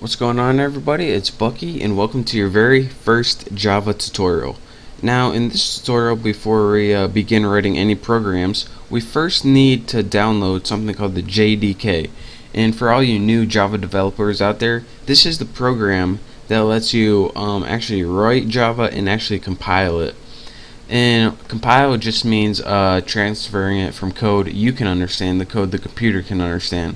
What's going on, everybody? It's Bucky and welcome to your very first Java tutorial. Now in this tutorial, before we begin writing any programs, we first need to download something called the JDK. And for all you new Java developers out there, this is the program that lets you actually write Java and actually compile it. And compile just means transferring it from code you can understand, the code the computer can understand.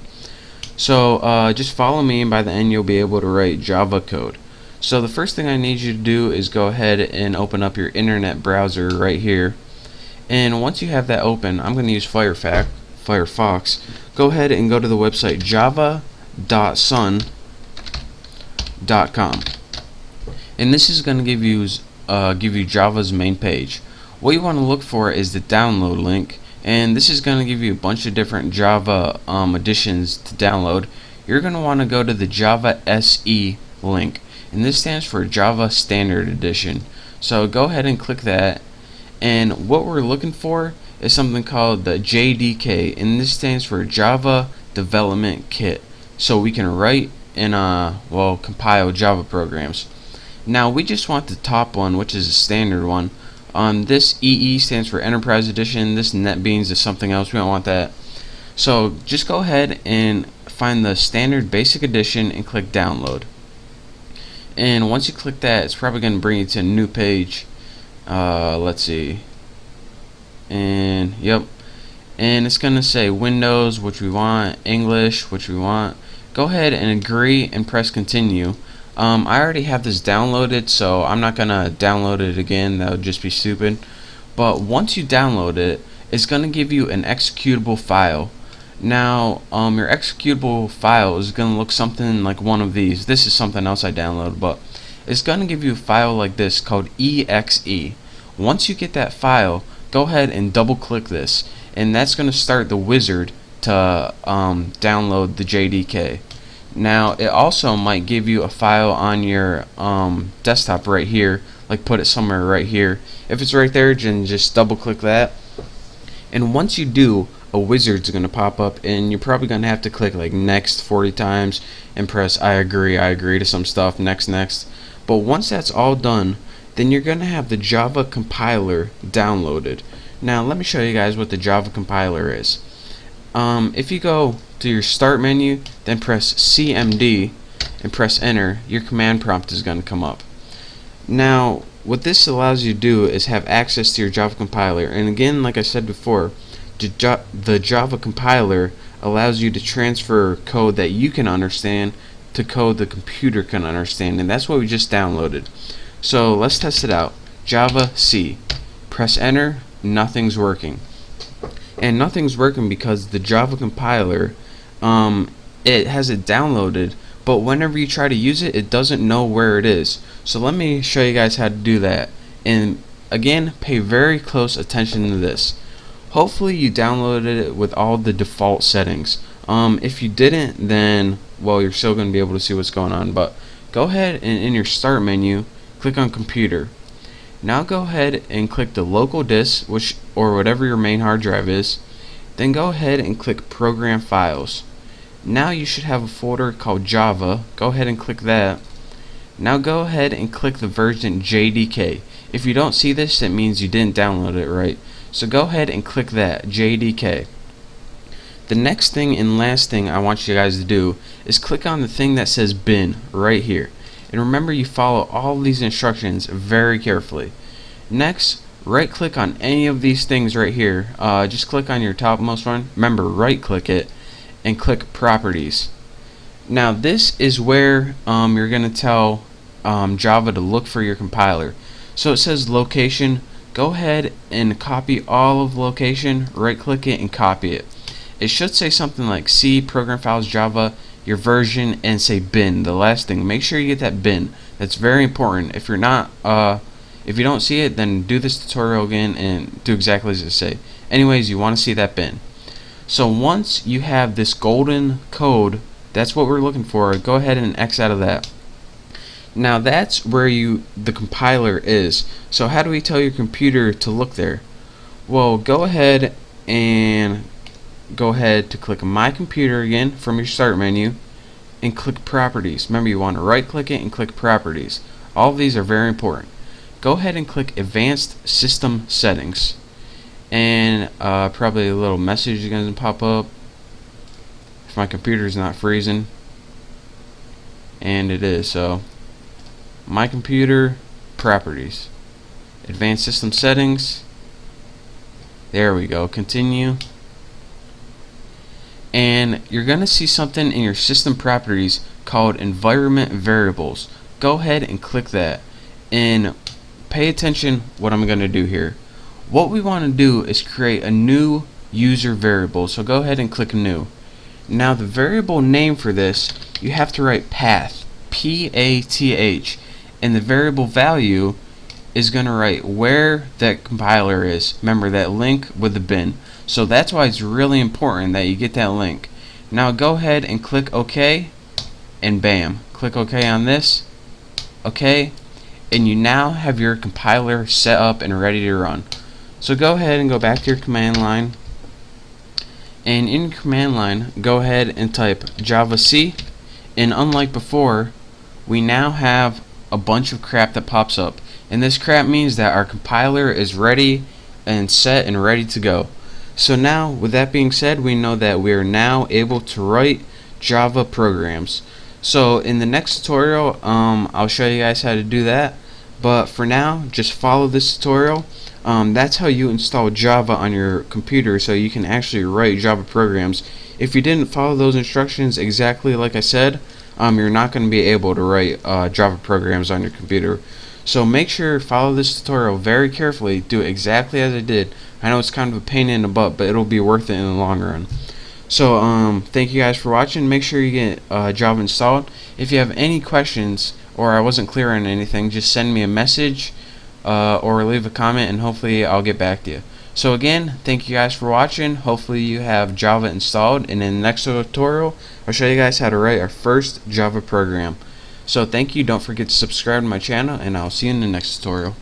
So just follow me, and by the end you'll be able to write Java code. So the first thing I need you to do is go ahead and open up your internet browser right here. And once you have that open, I'm going to use Firefox. Go ahead and go to the website java.sun.com. And this is going to give you Java's main page. What you want to look for is the download link, and this is going to give you a bunch of different Java editions to download. You're going to want to go to the Java SE link, and this stands for Java Standard Edition. So go ahead and click that, and what we're looking for is something called the JDK, and this stands for Java Development Kit, so we can write and compile Java programs. Now we just want the top one, which is a standard one. This EE stands for Enterprise Edition. This NetBeans is something else. We don't want that. So just go ahead and find the standard basic edition and click download. And once you click that, it's probably going to bring you to a new page. Let's see. And yep. And it's going to say Windows, which we want, English, which we want. Go ahead and agree and press continue. I already have this downloaded, so I'm not gonna download it again. That would just be stupid. But once you download it, it's gonna give you an executable file. Now, your executable file is gonna look something like one of these. This is something else I downloaded, but it's gonna give you a file like this called exe. Once you get that file, go ahead and double click this, and that's gonna start the wizard to download the JDK. Now it also might give you a file on your desktop right here, like put it somewhere right here. If it's right there, then just double click that, and once you do, a wizard's gonna pop up, and you're probably gonna have to click like next 40 times and press I agree to some stuff, next. But once that's all done, then you're gonna have the Java compiler downloaded. Now let me show you guys what the Java compiler is. If you go to your start menu, then press CMD and press enter, your command prompt is going to come up. Now what this allows you to do is have access to your Java compiler, and again, like I said before, the Java compiler allows you to transfer code that you can understand to code the computer can understand, and that's what we just downloaded. So let's test it out. Java C. Press enter, nothing's working. And nothing's working because the Java compiler, it has it downloaded, but whenever you try to use it, it doesn't know where it is. So let me show you guys how to do that. And again, pay very close attention to this. Hopefully you downloaded it with all the default settings. If you didn't, then well, you're still going to be able to see what's going on. But go ahead and in your start menu, click on computer. Now go ahead and click the local disk, or whatever your main hard drive is. Then go ahead and click program files. Now you should have a folder called Java. Go ahead and click that. Now go ahead and click the version JDK. If you don't see this, it means you didn't download it right. So go ahead and click that, JDK. The next thing and last thing I want you guys to do is click on the thing that says bin right here. And remember, you follow all of these instructions very carefully. Next, right click on any of these things right here. Just click on your topmost one. Remember, right click it and click properties. Now this is where you're going to tell Java to look for your compiler. So it says location. Go ahead and copy all of location, right click it and copy it. It should say something like C, program files, Java, your version, and say bin. The last thing, make sure you get that bin. That's very important. If you're not, if you don't see it, then do this tutorial again and do exactly as it say. Anyways, you want to see that bin. So once you have this golden code, that's what we're looking for. Go ahead and X out of that. Now that's where the compiler is. So how do we tell your computer to look there? Well, go ahead to click My Computer again from your Start menu, and click properties. Remember, you want to right click it and click properties. All of these are very important. Go ahead and click advanced system settings, and probably a little message is going to pop up if my computer is not freezing, and it is. So my computer, properties, advanced system settings, there we go, continue, and you're gonna see something in your system properties called environment variables. Go ahead and click that, and pay attention what I'm gonna do here. What we want to do is create a new user variable, so go ahead and click new. Now the variable name for this, you have to write path, P-A-T-H, and the variable value is going to write where that compiler is. Remember that link with the bin. So that's why it's really important that you get that link. Now go ahead and click OK, and bam, click OK on this, OK, and you now have your compiler set up and ready to run. So go ahead and go back to your command line, and in your command line go ahead and type javac, and unlike before, we now have a bunch of crap that pops up, and this crap means that our compiler is ready and set and ready to go. So now, with that being said, we know that we are now able to write Java programs. So in the next tutorial, I'll show you guys how to do that, but for now, just follow this tutorial. That's how you install Java on your computer, so you can actually write Java programs. If you didn't follow those instructions exactly like I said, you're not going to be able to write Java programs on your computer. So make sure to follow this tutorial very carefully, do it exactly as I did. I know it's kind of a pain in the butt, but it'll be worth it in the long run. So thank you guys for watching. Make sure you get Java installed. If you have any questions or I wasn't clear on anything, just send me a message or leave a comment, and hopefully I'll get back to you. So again, thank you guys for watching. Hopefully you have Java installed, and in the next tutorial I'll show you guys how to write our first Java program. So thank you, don't forget to subscribe to my channel, and I'll see you in the next tutorial.